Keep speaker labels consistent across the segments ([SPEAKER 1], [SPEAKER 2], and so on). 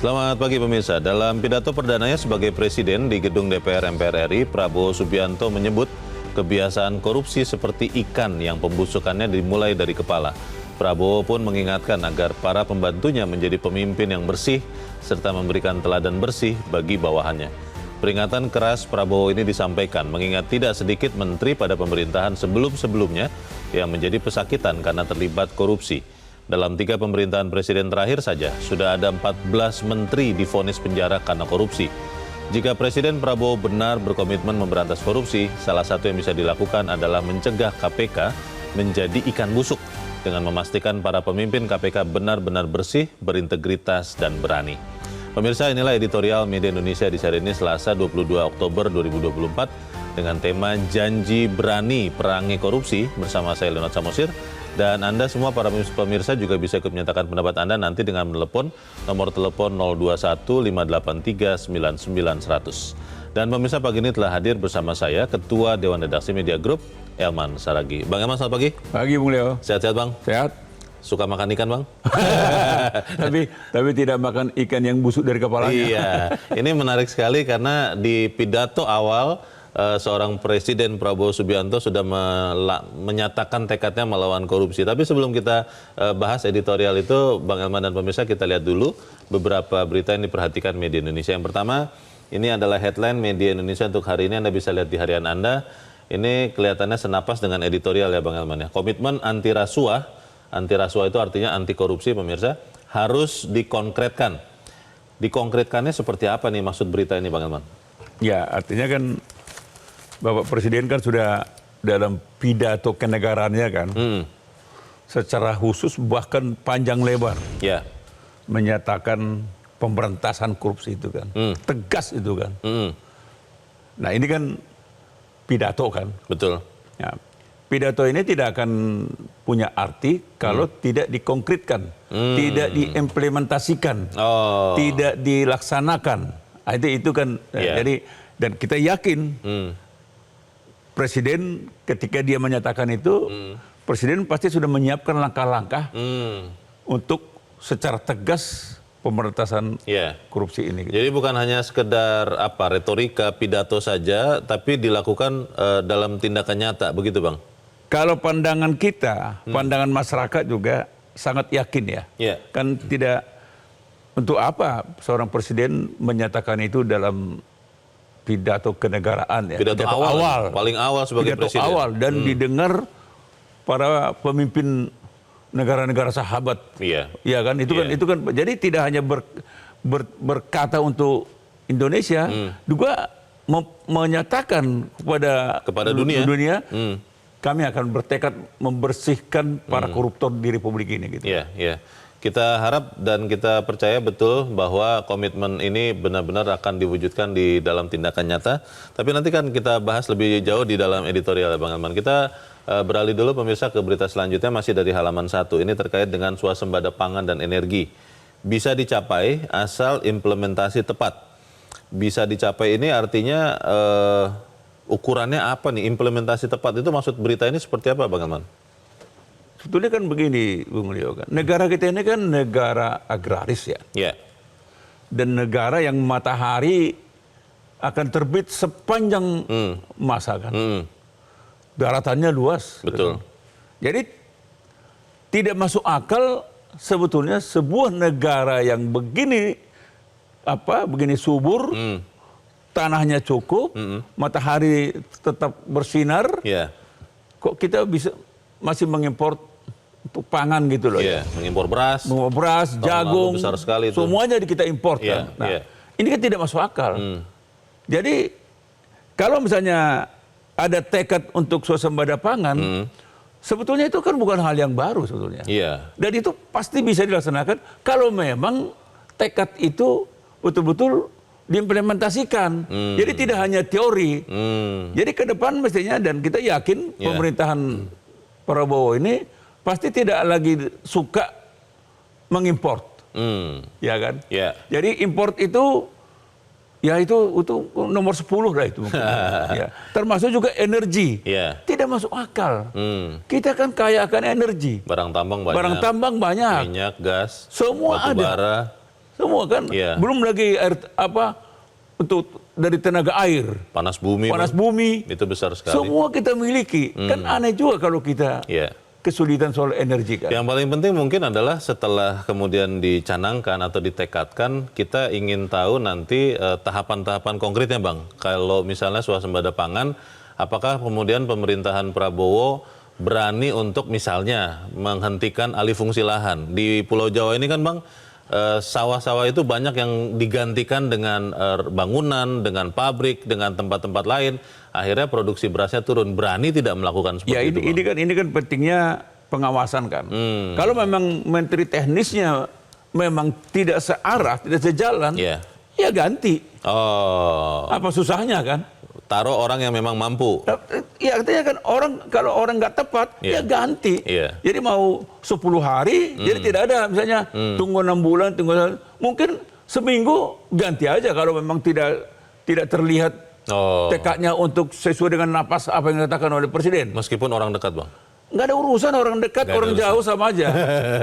[SPEAKER 1] Selamat pagi pemirsa. Dalam pidato perdananya sebagai presiden di gedung DPR MPR RI, Prabowo Subianto menyebut kebiasaan korupsi seperti ikan yang pembusukannya dimulai dari kepala. Prabowo pun mengingatkan agar para pembantunya menjadi pemimpin yang bersih serta memberikan teladan bersih bagi bawahannya. Peringatan keras Prabowo ini disampaikan mengingat tidak sedikit menteri pada pemerintahan sebelum-sebelumnya yang menjadi pesakitan karena terlibat korupsi. Dalam 3 pemerintahan presiden terakhir saja, sudah ada 14 menteri divonis penjara karena korupsi. Jika Presiden Prabowo benar berkomitmen memberantas korupsi, salah satu yang bisa dilakukan adalah mencegah KPK menjadi ikan busuk dengan memastikan para pemimpin KPK benar-benar bersih, berintegritas, dan berani. Pemirsa, inilah editorial Media Indonesia di hari ini Selasa 22 Oktober 2024 dengan tema Janji Berani Perangi Korupsi bersama saya Leonard Samosir. Dan Anda semua para pemirsa juga bisa ikut menyatakan pendapat Anda nanti dengan menelepon nomor telepon 021 583 99 100. Dan pemirsa, pagi ini telah hadir bersama saya Ketua Dewan Redaksi Media Group, Elman Saragih. Bang Elman, selamat pagi.
[SPEAKER 2] Pagi, Bung Leo.
[SPEAKER 1] Sehat-sehat, Bang?
[SPEAKER 2] Sehat.
[SPEAKER 1] Suka makan ikan, Bang?
[SPEAKER 2] tapi tidak makan ikan yang busuk dari kepalanya.
[SPEAKER 1] Iya, ini menarik sekali karena di pidato awal seorang Presiden Prabowo Subianto sudah menyatakan tekadnya melawan korupsi. Tapi sebelum kita bahas editorial itu, Bang Elman dan pemirsa, kita lihat dulu beberapa berita yang diperhatikan media Indonesia. Yang pertama, ini adalah headline media Indonesia untuk hari ini. Anda bisa lihat di harian Anda. Ini kelihatannya senapas dengan editorial ya Bang Elman ya. Komitmen anti rasuah itu artinya anti korupsi pemirsa, harus dikonkretkan. Dikonkretkannya seperti apa nih maksud berita ini Bang Elman?
[SPEAKER 2] Ya, artinya kan Bapak Presiden kan sudah dalam pidato kenegaraannya kan, secara khusus bahkan panjang lebar, menyatakan pemberantasan korupsi itu kan, tegas itu kan. Nah ini kan pidato kan.
[SPEAKER 1] Betul.
[SPEAKER 2] Ya, pidato ini tidak akan punya arti kalau tidak dikonkretkan, tidak diimplementasikan, tidak dilaksanakan. Nah, itu kan, jadi dan kita yakin. Presiden ketika dia menyatakan itu, Presiden pasti sudah menyiapkan langkah-langkah untuk secara tegas pemberantasan korupsi ini.
[SPEAKER 1] Jadi bukan hanya sekedar retorika pidato saja, tapi dilakukan dalam tindakan nyata, begitu Bang?
[SPEAKER 2] Kalau pandangan kita, pandangan masyarakat juga sangat yakin ya. Kan tidak, untuk apa seorang presiden menyatakan itu dalam pidato kenegaraan ya.
[SPEAKER 1] Pidato awal, paling awal sebagai
[SPEAKER 2] pidato
[SPEAKER 1] presiden.
[SPEAKER 2] Awal dan didengar para pemimpin negara-negara sahabat. Iya kan itu kan jadi tidak hanya berkata untuk Indonesia, juga menyatakan kepada dunia kami akan bertekad membersihkan para koruptor di Republik ini gitu.
[SPEAKER 1] Iya. Kita harap dan kita percaya betul bahwa komitmen ini benar-benar akan diwujudkan di dalam tindakan nyata. Tapi nanti kan kita bahas lebih jauh di dalam editorial Bang Elman. Kita beralih dulu pemirsa ke berita selanjutnya masih dari halaman 1. Ini terkait dengan swasembada pangan dan energi. Bisa dicapai asal implementasi tepat. Bisa dicapai ini artinya ukurannya apa nih? Implementasi tepat itu maksud berita ini seperti apa Bang Elman?
[SPEAKER 2] Sebetulnya kan begini, Bung Leo kan. Negara kita ini kan negara agraris ya. Dan negara yang matahari akan terbit sepanjang masa kan. Daratannya luas.
[SPEAKER 1] Betul.
[SPEAKER 2] Kan? Jadi tidak masuk akal sebetulnya sebuah negara yang begini subur, tanahnya cukup, matahari tetap bersinar. Kok kita bisa masih mengimpor untuk pangan gitu loh.
[SPEAKER 1] Mengimpor beras,
[SPEAKER 2] jagung,
[SPEAKER 1] besar sekali itu.
[SPEAKER 2] Semuanya kita impor kan. Nah, ini kan tidak masuk akal. Jadi kalau misalnya ada tekad untuk swasembada pangan, sebetulnya itu kan bukan hal yang baru sebetulnya. Dan itu pasti bisa dilaksanakan kalau memang tekad itu betul-betul diimplementasikan. Jadi tidak hanya teori. Jadi ke depan mestinya, dan kita yakin pemerintahan Prabowo ini pasti tidak lagi suka mengimport, ya kan? Jadi import itu, ya itu nomor 10 lah itu. Termasuk juga energi, tidak masuk akal. Kita kan kaya akan energi.
[SPEAKER 1] Barang tambang banyak.
[SPEAKER 2] Minyak,
[SPEAKER 1] gas,
[SPEAKER 2] semua
[SPEAKER 1] batu
[SPEAKER 2] ada.
[SPEAKER 1] bara.
[SPEAKER 2] semua kan.
[SPEAKER 1] Iya.
[SPEAKER 2] Belum lagi air untuk dari tenaga air,
[SPEAKER 1] Panas bumi.
[SPEAKER 2] panas
[SPEAKER 1] Bang.
[SPEAKER 2] bumi,
[SPEAKER 1] Itu besar sekali.
[SPEAKER 2] semua kita miliki. Kan aneh juga kalau kita
[SPEAKER 1] Iya.
[SPEAKER 2] kesulitan soal energi kan.
[SPEAKER 1] Yang paling penting mungkin adalah setelah kemudian dicanangkan atau ditekadkan, kita ingin tahu nanti tahapan-tahapan konkretnya, Bang. Kalau misalnya swasembada pangan, apakah kemudian pemerintahan Prabowo berani untuk misalnya menghentikan alih fungsi lahan? Di Pulau Jawa ini kan, Bang, sawah-sawah itu banyak yang digantikan dengan bangunan, dengan pabrik, dengan tempat-tempat lain. Akhirnya produksi berasnya turun. Berani tidak melakukan seperti
[SPEAKER 2] Ya
[SPEAKER 1] itu, Bang?
[SPEAKER 2] ini kan pentingnya pengawasan kan. Kalau memang menteri teknisnya memang tidak searah, tidak sejalan,
[SPEAKER 1] Iya.
[SPEAKER 2] ya ganti.
[SPEAKER 1] Oh,
[SPEAKER 2] Apa susahnya kan?
[SPEAKER 1] taruh orang yang memang mampu.
[SPEAKER 2] Ya artinya kan kalau orang nggak tepat,
[SPEAKER 1] Iya.
[SPEAKER 2] ya ganti.
[SPEAKER 1] Iya.
[SPEAKER 2] Jadi mau 10 hari, jadi tidak ada misalnya tunggu 6 bulan, mungkin seminggu ganti aja kalau memang tidak terlihat
[SPEAKER 1] Oh,
[SPEAKER 2] tekadnya untuk sesuai dengan napas apa yang dikatakan oleh Presiden.
[SPEAKER 1] meskipun orang dekat, Bang.
[SPEAKER 2] Nggak ada urusan orang dekat,
[SPEAKER 1] Nggak ada
[SPEAKER 2] orang
[SPEAKER 1] urusan.
[SPEAKER 2] jauh sama aja.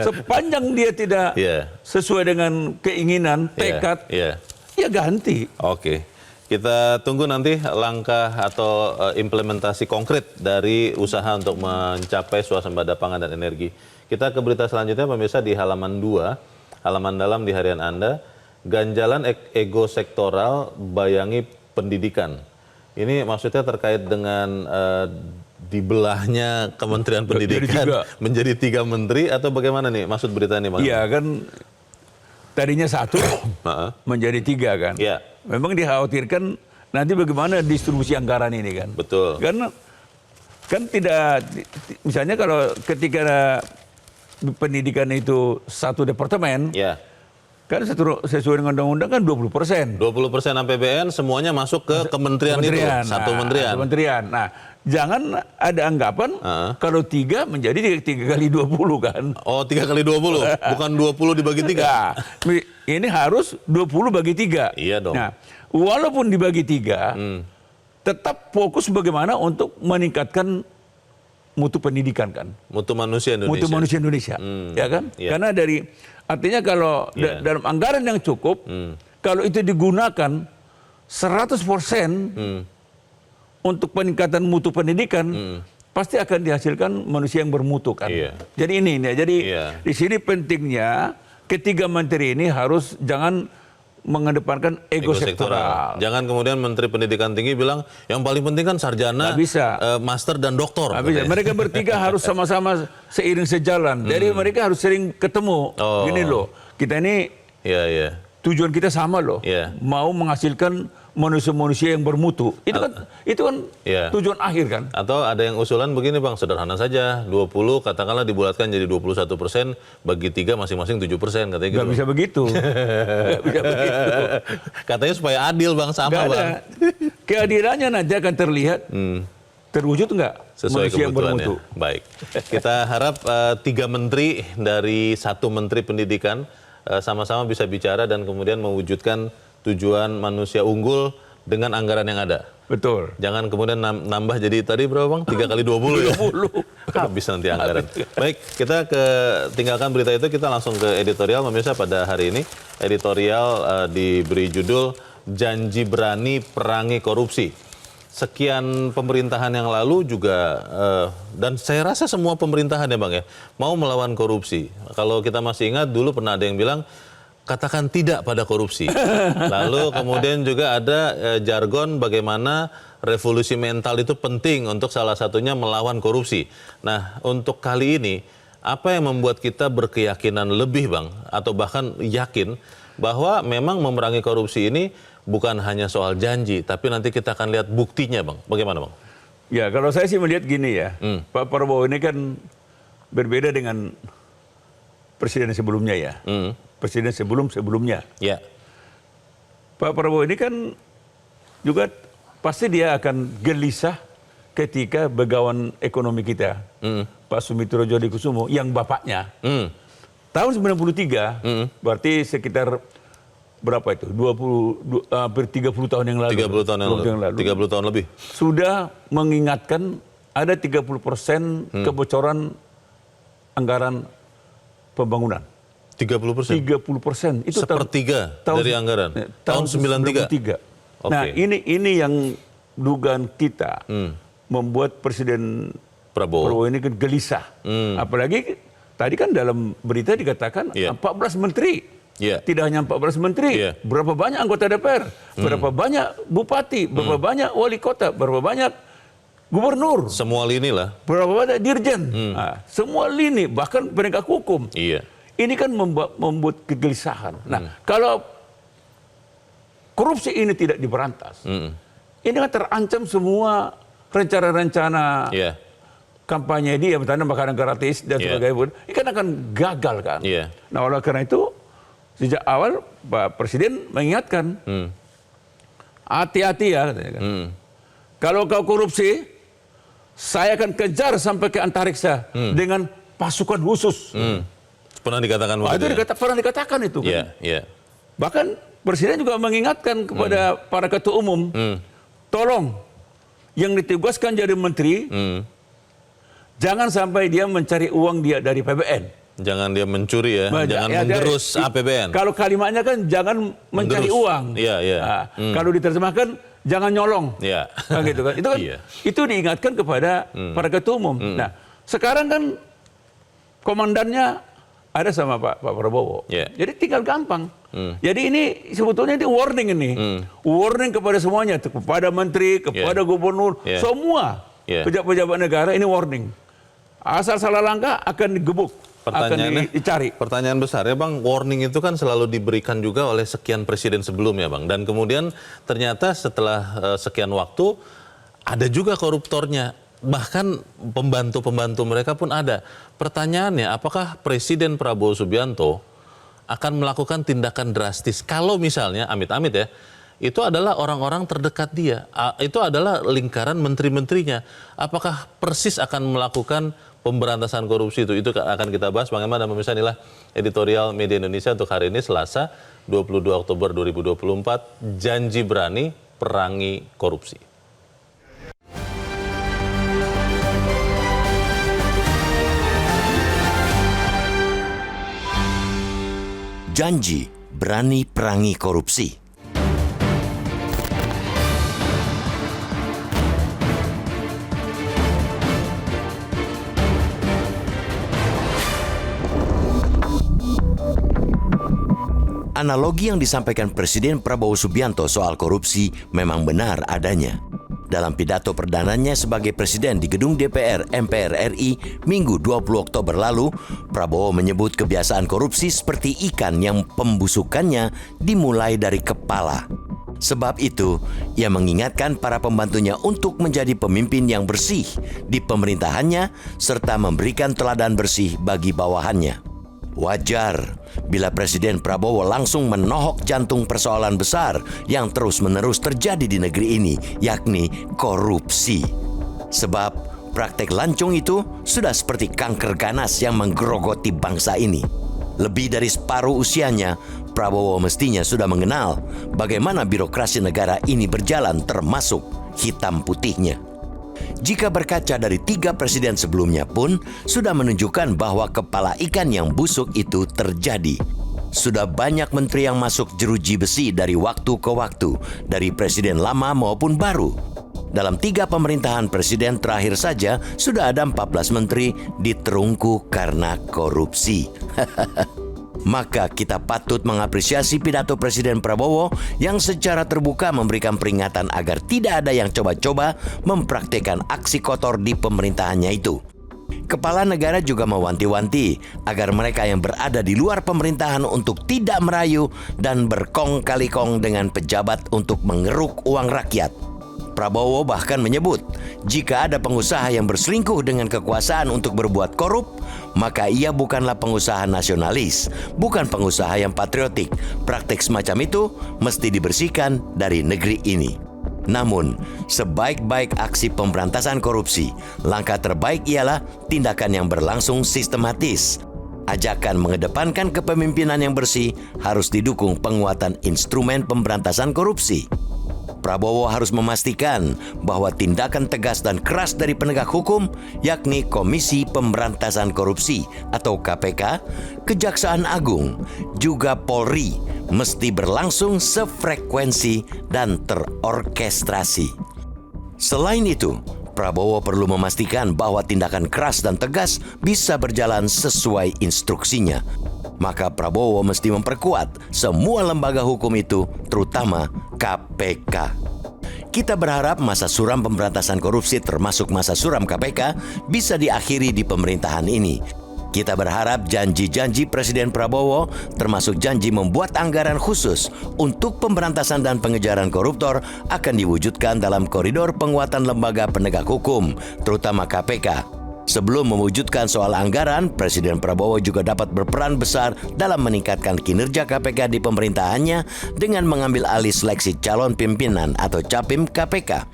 [SPEAKER 2] Sepanjang dia tidak
[SPEAKER 1] Iya.
[SPEAKER 2] sesuai dengan keinginan,
[SPEAKER 1] Iya,
[SPEAKER 2] tekad,
[SPEAKER 1] iya.
[SPEAKER 2] ya ganti.
[SPEAKER 1] Oke. Kita tunggu nanti langkah atau implementasi konkret dari usaha untuk mencapai swasembada pangan dan energi. Kita ke berita selanjutnya, pemirsa, di halaman 2, halaman dalam di harian Anda, ganjalan ego sektoral bayangi pendidikan. Ini maksudnya terkait dengan dibelahnya Kementerian Pendidikan menjadi 3 menteri atau bagaimana nih maksud berita ini, Bang?
[SPEAKER 2] Iya kan, tadinya 1
[SPEAKER 1] Heeh.
[SPEAKER 2] menjadi 3 kan.
[SPEAKER 1] Iya.
[SPEAKER 2] Memang dikhawatirkan nanti bagaimana distribusi anggaran ini kan.
[SPEAKER 1] Betul.
[SPEAKER 2] Karena kan tidak, misalnya kalau ketika pendidikan itu 1 departemen,
[SPEAKER 1] Ya.
[SPEAKER 2] kan sesuai dengan undang-undang kan 20%.
[SPEAKER 1] 20% APBN semuanya masuk ke kementerian itu, satu kementerian.
[SPEAKER 2] Kementerian. Nah, jangan ada anggapan kalau 3 menjadi 3 kali 20 kan.
[SPEAKER 1] Oh, 3 kali 20, bukan 20 dibagi 3.
[SPEAKER 2] Nah, ini harus 20 bagi 3.
[SPEAKER 1] Iya dong.
[SPEAKER 2] Nah, walaupun dibagi 3, tetap fokus bagaimana untuk meningkatkan mutu pendidikan kan.
[SPEAKER 1] Mutu manusia Indonesia.
[SPEAKER 2] Mutu manusia Indonesia, ya kan?
[SPEAKER 1] Iya.
[SPEAKER 2] Karena artinya kalau
[SPEAKER 1] Iya.
[SPEAKER 2] dalam anggaran yang cukup, kalau itu digunakan 100% untuk peningkatan mutu pendidikan, pasti akan dihasilkan manusia yang bermutu kan.
[SPEAKER 1] Iya.
[SPEAKER 2] Jadi jadi
[SPEAKER 1] Iya.
[SPEAKER 2] di sini pentingnya ketiga menteri ini harus jangan mengedepankan ego sektoral.
[SPEAKER 1] Jangan kemudian Menteri Pendidikan Tinggi bilang yang paling penting kan sarjana,
[SPEAKER 2] Nggak bisa.
[SPEAKER 1] master dan doktor.
[SPEAKER 2] Nggak bisa.
[SPEAKER 1] katanya.
[SPEAKER 2] Mereka bertiga harus sama-sama seiring sejalan. Jadi mereka harus sering ketemu.
[SPEAKER 1] Oh.
[SPEAKER 2] Gini loh, kita ini
[SPEAKER 1] Iya, iya.
[SPEAKER 2] tujuan kita sama loh.
[SPEAKER 1] Iya.
[SPEAKER 2] Mau menghasilkan manusia-manusia yang bermutu. Itu kan
[SPEAKER 1] Iya.
[SPEAKER 2] tujuan akhir kan.
[SPEAKER 1] Atau ada yang usulan begini, Bang, sederhana saja, 20 katakanlah dibulatkan jadi 21%, bagi 3 masing-masing 7%, katanya gitu.
[SPEAKER 2] Nggak bisa begitu. Nggak bisa begitu.
[SPEAKER 1] Katanya supaya adil, Bang, sama,
[SPEAKER 2] Nggak ada.
[SPEAKER 1] Bang.
[SPEAKER 2] Keadilannya nanti akan terlihat. Terwujud nggak
[SPEAKER 1] Sesuai
[SPEAKER 2] manusia yang
[SPEAKER 1] kebutuhannya.
[SPEAKER 2] bermutu.
[SPEAKER 1] Baik. Kita harap 3 menteri dari 1 menteri pendidikan sama-sama bisa bicara dan kemudian mewujudkan tujuan manusia unggul dengan anggaran yang ada.
[SPEAKER 2] Betul.
[SPEAKER 1] Jangan kemudian nambah jadi tadi berapa, Bang? 3 kali 20 ya?
[SPEAKER 2] 20.
[SPEAKER 1] Habis nanti anggaran. Baik, kita tinggalkan berita itu, kita langsung ke editorial, pemirsa, pada hari ini. Editorial diberi judul Janji Berani Perangi Korupsi. Sekian pemerintahan yang lalu juga, dan saya rasa semua pemerintahan ya, Bang, ya, mau melawan korupsi. Kalau kita masih ingat, dulu pernah ada yang bilang, katakan tidak pada korupsi. Lalu kemudian juga ada jargon bagaimana revolusi mental itu penting untuk salah satunya melawan korupsi. Nah, untuk kali ini, apa yang membuat kita berkeyakinan lebih, Bang, atau bahkan yakin bahwa memang memerangi korupsi ini bukan hanya soal janji, tapi nanti kita akan lihat buktinya, Bang. Bagaimana, Bang?
[SPEAKER 2] Ya, kalau saya sih melihat gini ya. Pak Prabowo ini kan berbeda dengan presiden sebelumnya ya. Presiden sebelumnya.
[SPEAKER 1] Ya.
[SPEAKER 2] Pak Prabowo ini kan juga pasti dia akan gelisah ketika begawan ekonomi kita, Pak Sumitro Djadikusumo, yang bapaknya. Tahun 93, berarti sekitar berapa itu? Hampir 30 tahun yang lalu.
[SPEAKER 1] 30 tahun yang lalu. 30 tahun lebih.
[SPEAKER 2] Sudah mengingatkan ada 30% kebocoran anggaran pembangunan.
[SPEAKER 1] 30%?
[SPEAKER 2] 30%. Itu
[SPEAKER 1] sepertiga dari anggaran? Tahun 93? Oke.
[SPEAKER 2] Nah, ini yang dugaan kita membuat Presiden Prabowo ini kan gelisah. Apalagi tadi kan dalam berita dikatakan 14 menteri. Tidak hanya 14 menteri, berapa banyak anggota DPR, berapa banyak bupati, berapa banyak wali kota, berapa banyak gubernur.
[SPEAKER 1] Semua lini lah.
[SPEAKER 2] Berapa banyak dirjen. Nah, semua lini, bahkan penegak hukum. Ini kan membuat kegelisahan. Nah, kalau korupsi ini tidak diberantas, ini kan terancam semua rencana-rencana kampanye dia, misalnya makanan gratis dan sebagainya, ini kan akan gagal kan. Nah, oleh karena itu, sejak awal Pak Presiden mengingatkan, hati-hati ya, katanya kan. Kalau kau korupsi, saya akan kejar sampai ke antariksa dengan pasukan khusus.
[SPEAKER 1] Pernah dikatakan
[SPEAKER 2] itu pernah dikatakan itu kan. Bahkan Presiden juga mengingatkan kepada para ketua umum, tolong yang ditugaskan jadi menteri, jangan sampai dia mencari uang dia dari PBN.
[SPEAKER 1] Jangan dia mencuri ya, jangan menggerus APBN.
[SPEAKER 2] Kalau kalimatnya kan jangan mencari uang. Kalau diterjemahkan jangan nyolong. Kan gitu kan. Itu kan itu diingatkan kepada para ketua umum. Nah, sekarang kan komandannya ada sama Pak Prabowo. Jadi tinggal gampang. Jadi ini sebetulnya ini warning ini. Warning kepada semuanya, kepada menteri, kepada gubernur, semua pejabat-pejabat negara ini warning. Asal salah langkah akan digebuk.
[SPEAKER 1] Pertanyaannya,
[SPEAKER 2] dicari.
[SPEAKER 1] Pertanyaan besar ya Bang, warning itu kan selalu diberikan juga oleh sekian presiden sebelumnya Bang. Dan kemudian ternyata setelah sekian waktu ada juga koruptornya. Bahkan pembantu-pembantu mereka pun ada. Pertanyaannya, apakah Presiden Prabowo Subianto akan melakukan tindakan drastis kalau misalnya, amit-amit ya, itu adalah orang-orang terdekat dia. Itu adalah lingkaran menteri-menterinya. Apakah persis akan melakukan pemberantasan korupsi itu? Itu akan kita bahas. Bagaimana pemirsa, inilah editorial Media Indonesia untuk hari ini Selasa 22 Oktober 2024. Janji berani perangi korupsi.
[SPEAKER 3] Janji berani perangi korupsi. Analogi yang disampaikan Presiden Prabowo Subianto soal korupsi memang benar adanya. Dalam pidato perdananya sebagai Presiden di Gedung DPR MPR RI Minggu 20 Oktober lalu, Prabowo menyebut kebiasaan korupsi seperti ikan yang pembusukannya dimulai dari kepala. Sebab itu, ia mengingatkan para pembantunya untuk menjadi pemimpin yang bersih di pemerintahannya serta memberikan teladan bersih bagi bawahannya. Wajar bila Presiden Prabowo langsung menohok jantung persoalan besar yang terus-menerus terjadi di negeri ini, yakni korupsi. Sebab praktek lancung itu sudah seperti kanker ganas yang menggerogoti bangsa ini. Lebih dari separuh usianya, Prabowo mestinya sudah mengenal bagaimana birokrasi negara ini berjalan, termasuk hitam putihnya. Jika berkaca dari 3 presiden sebelumnya pun sudah menunjukkan bahwa kepala ikan yang busuk itu terjadi. Sudah banyak menteri yang masuk jeruji besi dari waktu ke waktu, dari presiden lama maupun baru. Dalam 3 pemerintahan presiden terakhir saja sudah ada 14 menteri diterungku karena korupsi. Maka kita patut mengapresiasi pidato Presiden Prabowo yang secara terbuka memberikan peringatan agar tidak ada yang coba-coba mempraktikkan aksi kotor di pemerintahannya itu. Kepala negara juga mewanti-wanti agar mereka yang berada di luar pemerintahan untuk tidak merayu dan berkong kali kong dengan pejabat untuk mengeruk uang rakyat. Prabowo bahkan menyebut, jika ada pengusaha yang berselingkuh dengan kekuasaan untuk berbuat korup, maka ia bukanlah pengusaha nasionalis, bukan pengusaha yang patriotik. Praktik semacam itu mesti dibersihkan dari negeri ini. Namun, sebaik-baik aksi pemberantasan korupsi, langkah terbaik ialah tindakan yang berlangsung sistematis. Ajakan mengedepankan kepemimpinan yang bersih harus didukung penguatan instrumen pemberantasan korupsi. Prabowo harus memastikan bahwa tindakan tegas dan keras dari penegak hukum, yakni Komisi Pemberantasan Korupsi atau KPK, Kejaksaan Agung, juga Polri, mesti berlangsung sefrekuensi dan terorkestrasi. Selain itu, Prabowo perlu memastikan bahwa tindakan keras dan tegas bisa berjalan sesuai instruksinya. Maka Prabowo mesti memperkuat semua lembaga hukum itu, terutama KPK. Kita berharap masa suram pemberantasan korupsi termasuk masa suram KPK bisa diakhiri di pemerintahan ini. Kita berharap janji-janji Presiden Prabowo termasuk janji membuat anggaran khusus untuk pemberantasan dan pengejaran koruptor akan diwujudkan dalam koridor penguatan lembaga penegak hukum, terutama KPK. Sebelum mewujudkan soal anggaran, Presiden Prabowo juga dapat berperan besar dalam meningkatkan kinerja KPK di pemerintahannya dengan mengambil alih seleksi calon pimpinan atau Capim KPK.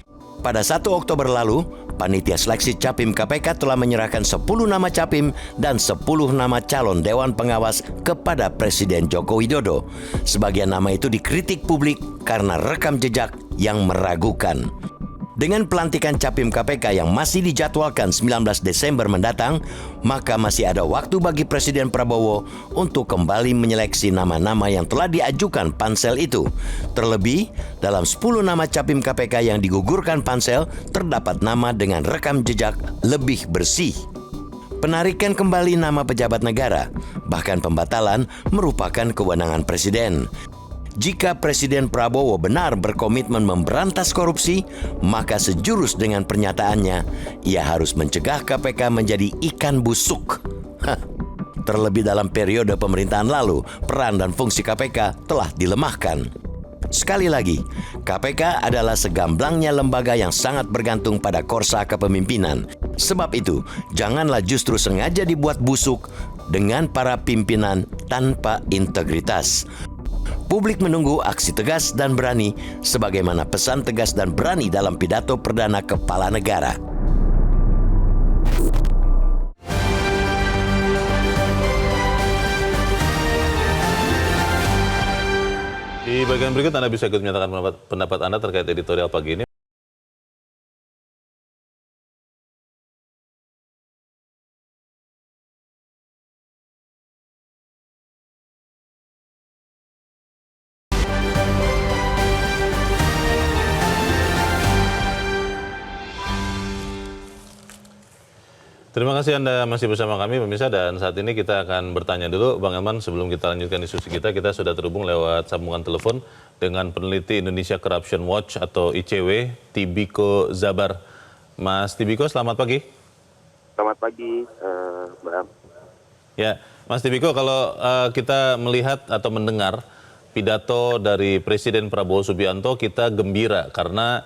[SPEAKER 3] Pada 1 Oktober lalu, Panitia Seleksi Capim KPK telah menyerahkan 10 nama Capim dan 10 nama calon Dewan Pengawas kepada Presiden Joko Widodo. Sebagian nama itu dikritik publik karena rekam jejak yang meragukan. Dengan pelantikan Capim KPK yang masih dijadwalkan 19 Desember mendatang, maka masih ada waktu bagi Presiden Prabowo untuk kembali menyeleksi nama-nama yang telah diajukan pansel itu. Terlebih, dalam 10 nama Capim KPK yang digugurkan pansel, terdapat nama dengan rekam jejak lebih bersih. Penarikan kembali nama pejabat negara, bahkan pembatalan, merupakan kewenangan Presiden. Jika Presiden Prabowo benar berkomitmen memberantas korupsi, maka sejurus dengan pernyataannya, ia harus mencegah KPK menjadi ikan busuk. Terlebih dalam periode pemerintahan lalu, peran dan fungsi KPK telah dilemahkan. Sekali lagi, KPK adalah segamblangnya lembaga yang sangat bergantung pada korsa kepemimpinan. Sebab itu, janganlah justru sengaja dibuat busuk dengan para pimpinan tanpa integritas. Publik menunggu aksi tegas dan berani sebagaimana pesan tegas dan berani dalam pidato perdana kepala negara.
[SPEAKER 1] Di bagian berikut Anda bisa ikut menyatakan pendapat Anda terkait editorial pagi ini. Terima kasih Anda masih bersama kami pemirsa, dan saat ini kita akan bertanya dulu Bang Elman. Sebelum kita lanjutkan diskusi kita sudah terhubung lewat sambungan telepon dengan peneliti Indonesia Corruption Watch atau ICW, Tibiko Zabar. Mas Tibiko, selamat pagi.
[SPEAKER 4] Selamat pagi, Mbak.
[SPEAKER 1] Ya, Mas Tibiko, kalau kita melihat atau mendengar pidato dari Presiden Prabowo Subianto, kita gembira karena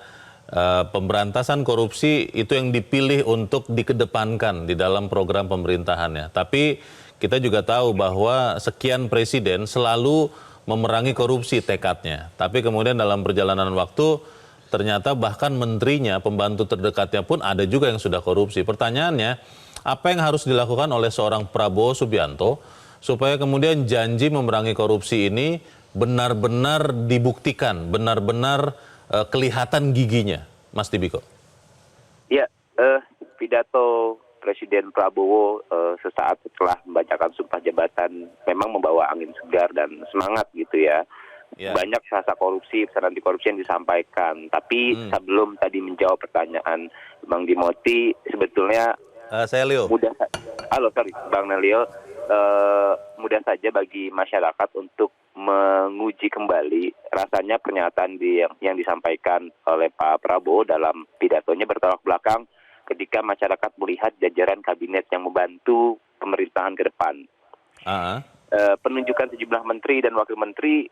[SPEAKER 1] pemberantasan korupsi itu yang dipilih untuk dikedepankan di dalam program pemerintahannya. Tapi kita juga tahu bahwa sekian presiden selalu memerangi korupsi tekadnya. Tapi kemudian dalam perjalanan waktu ternyata bahkan menterinya, pembantu terdekatnya pun ada juga yang sudah korupsi. Pertanyaannya, apa yang harus dilakukan oleh seorang Prabowo Subianto supaya kemudian janji memerangi korupsi ini benar-benar dibuktikan, benar-benar kelihatan giginya, Mas Tibiko?
[SPEAKER 4] Ya, pidato Presiden Prabowo sesaat setelah membacakan sumpah jabatan memang membawa angin segar dan semangat gitu ya. Banyak sasa korupsi, pesan anti korupsi yang disampaikan. Tapi sebelum tadi menjawab pertanyaan Bang Dimoti, sebetulnya
[SPEAKER 1] saya Leo.
[SPEAKER 4] Bang Leo, mudah saja bagi masyarakat untuk menguji kembali rasanya pernyataan yang disampaikan oleh Pak Prabowo dalam pidatonya bertolak belakang ketika masyarakat melihat jajaran kabinet yang membantu pemerintahan ke depan. Penunjukan sejumlah menteri dan wakil menteri,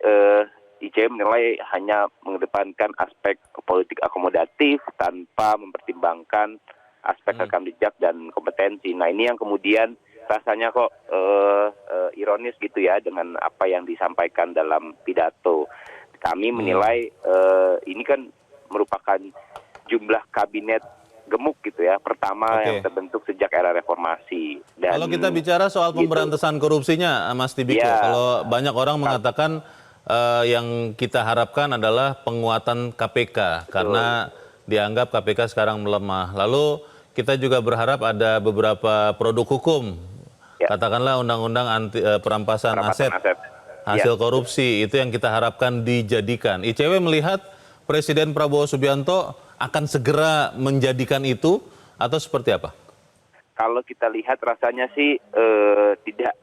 [SPEAKER 4] ICW menilai hanya mengedepankan aspek politik akomodatif tanpa mempertimbangkan aspek rekam jejak dan kompetensi. Nah, ini yang kemudian rasanya kok ironis gitu ya dengan apa yang disampaikan dalam pidato. Kami menilai ini kan merupakan jumlah kabinet gemuk gitu ya, pertama yang terbentuk sejak era reformasi. Dan
[SPEAKER 1] kalau kita bicara soal pemberantasan korupsinya, Mas Tibiko, kalau banyak orang mengatakan yang kita harapkan adalah penguatan KPK karena dianggap KPK sekarang melemah. Lalu kita juga berharap ada beberapa produk hukum, katakanlah undang-undang anti perampasan aset hasil korupsi, itu yang kita harapkan dijadikan. ICW melihat Presiden Prabowo Subianto akan segera menjadikan itu atau seperti apa?
[SPEAKER 4] Kalau kita lihat rasanya sih tidak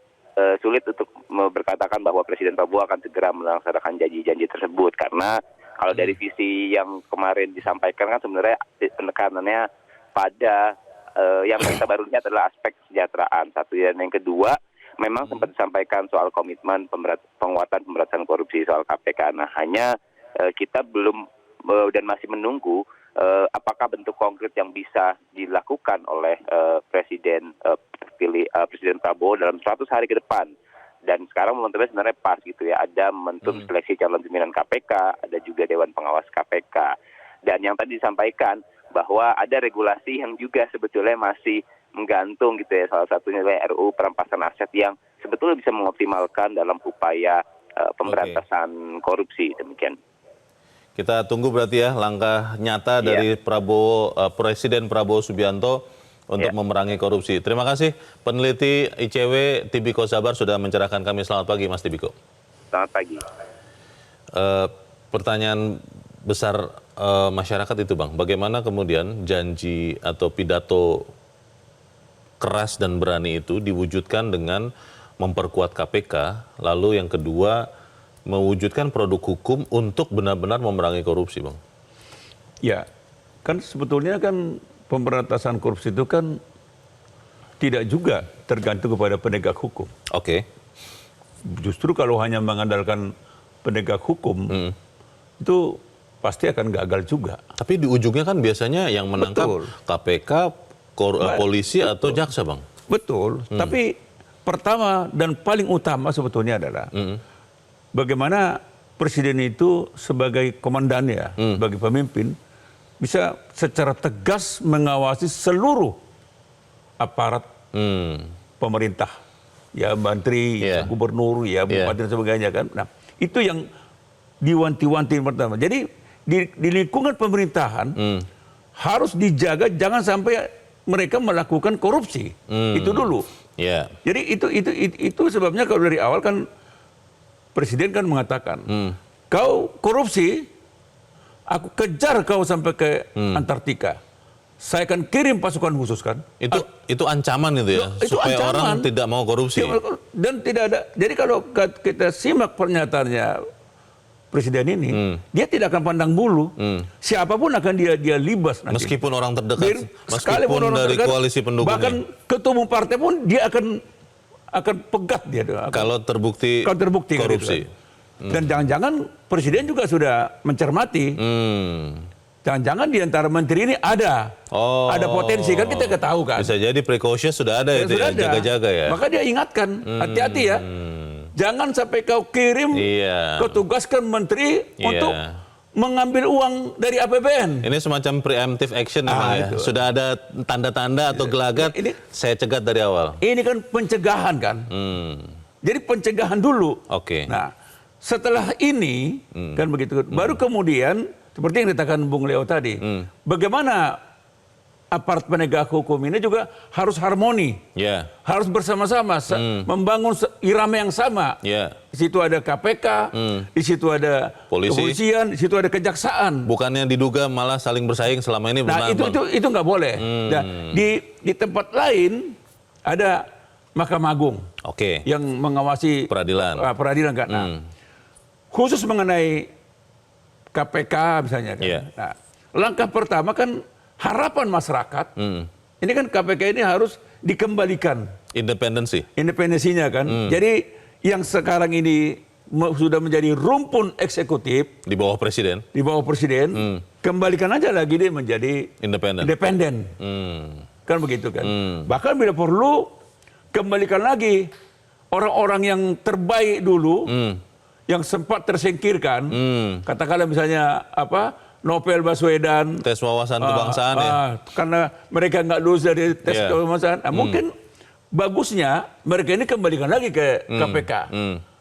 [SPEAKER 4] sulit untuk berkatakan bahwa Presiden Prabowo akan segera melaksanakan janji-janji tersebut, karena kalau dari visi yang kemarin disampaikan kan sebenarnya penekanannya pada yang kita baru lihat adalah aspek kesejahteraan satu, dan yang kedua memang sempat disampaikan soal komitmen penguatan pemberantasan korupsi soal KPK. Nah, hanya kita belum dan masih menunggu apakah bentuk konkret yang bisa dilakukan oleh Presiden Prabowo dalam 100 hari ke depan. Dan sekarang momentumnya sebenarnya pas gitu ya, ada momentum seleksi calon pimpinan KPK, ada juga Dewan Pengawas KPK. Dan yang tadi disampaikan bahwa ada regulasi yang juga sebetulnya masih menggantung gitu ya, salah satunya adalah RUU perampasan aset yang sebetulnya bisa mengoptimalkan dalam upaya pemberantasan korupsi, demikian.
[SPEAKER 1] Kita tunggu berarti ya langkah nyata dari Presiden Prabowo Subianto untuk memerangi korupsi. Terima kasih peneliti ICW Tibiko Sabar sudah mencerahkan kami. Selamat pagi Mas Tibiko.
[SPEAKER 4] Selamat pagi.
[SPEAKER 1] Pertanyaan besar masyarakat itu Bang, bagaimana kemudian janji atau pidato keras dan berani itu diwujudkan dengan memperkuat KPK, lalu yang kedua mewujudkan produk hukum untuk benar-benar memerangi korupsi, Bang?
[SPEAKER 2] Ya, kan sebetulnya kan pemberantasan korupsi itu kan tidak juga tergantung kepada penegak hukum.
[SPEAKER 1] Oke.
[SPEAKER 2] Justru kalau hanya mengandalkan penegak hukum, itu pasti akan gagal juga.
[SPEAKER 1] Tapi di ujungnya kan biasanya yang menangkap KPK, polisi atau jaksa, Bang?
[SPEAKER 2] Betul, tapi pertama dan paling utama sebetulnya adalah bagaimana presiden itu sebagai komandan ya, sebagai pemimpin, bisa secara tegas mengawasi seluruh aparat pemerintah, ya menteri, gubernur, ya bupati dan sebagainya kan. Nah, itu yang diwanti-wanti pertama. Jadi di lingkungan pemerintahan harus dijaga jangan sampai mereka melakukan korupsi. Itu dulu. Jadi itu sebabnya kalau dari awal kan presiden kan mengatakan, kau korupsi, aku kejar kau sampai ke Antartika. Saya akan kirim pasukan khusus kan.
[SPEAKER 1] Itu ancaman itu ya,
[SPEAKER 2] itu
[SPEAKER 1] supaya
[SPEAKER 2] ancaman.
[SPEAKER 1] orang tidak mau korupsi.
[SPEAKER 2] Dan tidak ada. Jadi kalau kita simak pernyataannya presiden ini, dia tidak akan pandang bulu. Siapapun akan dia libas nanti.
[SPEAKER 1] Meskipun orang terdekat, meskipun
[SPEAKER 2] orang
[SPEAKER 1] dari
[SPEAKER 2] terdekat,
[SPEAKER 1] koalisi pendukungnya.
[SPEAKER 2] bahkan ketua umum partai pun dia akan pegat dia.
[SPEAKER 1] Kalau terbukti korupsi.
[SPEAKER 2] Gitu kan. Dan jangan-jangan presiden juga sudah mencermati. Jangan-jangan di antara menteri ini ada potensi, kan kita nggak tahu kan.
[SPEAKER 1] Bisa jadi precaution sudah ada itu ya, jaga-jaga ya.
[SPEAKER 2] Maka dia ingatkan, hati-hati ya. Jangan sampai kau kirim, kau tugaskan menteri untuk mengambil uang dari APBN.
[SPEAKER 1] Ini semacam preemptive action memang ya. Sudah ada tanda-tanda atau gelagat, saya cegat dari awal.
[SPEAKER 2] Ini kan pencegahan kan. Jadi pencegahan dulu.
[SPEAKER 1] Oke.
[SPEAKER 2] Nah, setelah ini, kan begitu. Baru kemudian, seperti yang dikatakan Bung Leo tadi, bagaimana aparat penegak hukum ini juga harus harmoni, harus bersama-sama, membangun irama yang sama. Di situ ada KPK, di situ ada kepolisian, di situ ada kejaksaan.
[SPEAKER 1] Bukannya diduga malah saling bersaing selama ini.
[SPEAKER 2] Nah itu nggak boleh. Nah, di tempat lain ada Mahkamah Agung, yang mengawasi peradilan kan. Nah, khusus mengenai KPK misalnya kan. Nah, langkah pertama kan harapan masyarakat, ini kan KPK ini harus dikembalikan independensinya kan. Jadi yang sekarang ini sudah menjadi rumpun eksekutif
[SPEAKER 1] di bawah presiden,
[SPEAKER 2] kembalikan aja lagi dia menjadi independen. Kan begitu kan. Bahkan bila perlu kembalikan lagi orang-orang yang terbaik dulu, yang sempat tersingkirkan, katakanlah misalnya Novel Baswedan,
[SPEAKER 1] tes wawasan kebangsaan ya.
[SPEAKER 2] Karena mereka nggak lulus dari tes kebangsaan. Nah, mungkin bagusnya mereka ini kembalikan lagi ke KPK.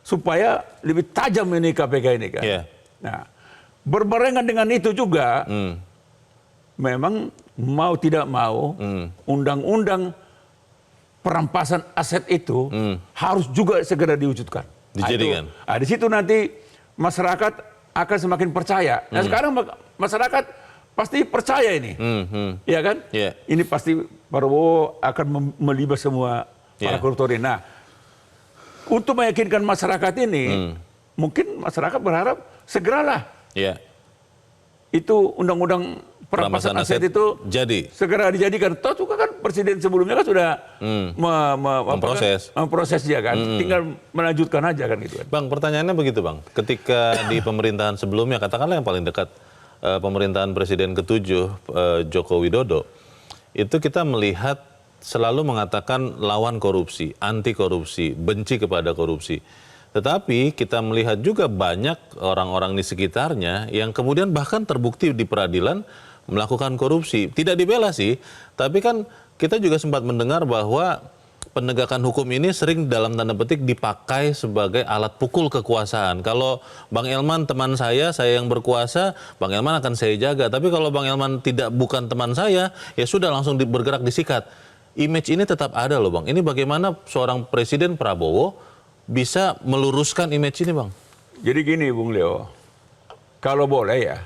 [SPEAKER 2] supaya lebih tajam ini KPK ini kan.
[SPEAKER 1] Iya.
[SPEAKER 2] Nah, berbarengan dengan itu juga, memang mau tidak mau, undang-undang perampasan aset itu harus juga segera diwujudkan.
[SPEAKER 1] Dijadikan.
[SPEAKER 2] Nah, di situ nanti masyarakat akan semakin percaya. Nah sekarang masyarakat pasti percaya ini, ya kan?
[SPEAKER 1] Yeah.
[SPEAKER 2] Ini pasti Prabowo akan melibat semua para koruptor ini. Nah, untuk meyakinkan masyarakat ini, mungkin masyarakat berharap segeralah
[SPEAKER 1] Iya.
[SPEAKER 2] itu undang-undang perampasan aset itu
[SPEAKER 1] jadi.
[SPEAKER 2] segera dijadikan. Toh juga kan presiden sebelumnya kan sudah memproses dia kan, tinggal melanjutkan aja kan gitu kan.
[SPEAKER 1] Bang, pertanyaannya begitu Bang. Ketika di pemerintahan sebelumnya, katakanlah yang paling dekat pemerintahan Presiden ke-7 Joko Widodo, itu kita melihat selalu mengatakan lawan korupsi, anti korupsi, benci kepada korupsi. Tetapi kita melihat juga banyak orang-orang di sekitarnya yang kemudian bahkan terbukti di peradilan melakukan korupsi. Tidak dibela sih, tapi kan kita juga sempat mendengar bahwa penegakan hukum ini sering dalam tanda petik dipakai sebagai alat pukul kekuasaan. Kalau Bang Elman teman saya yang berkuasa, Bang Elman akan saya jaga. Tapi kalau Bang Elman bukan teman saya, ya sudah langsung bergerak disikat. Image ini tetap ada loh Bang. Ini bagaimana seorang Presiden Prabowo bisa meluruskan image ini Bang?
[SPEAKER 2] Jadi gini Bung Leo, kalau boleh ya,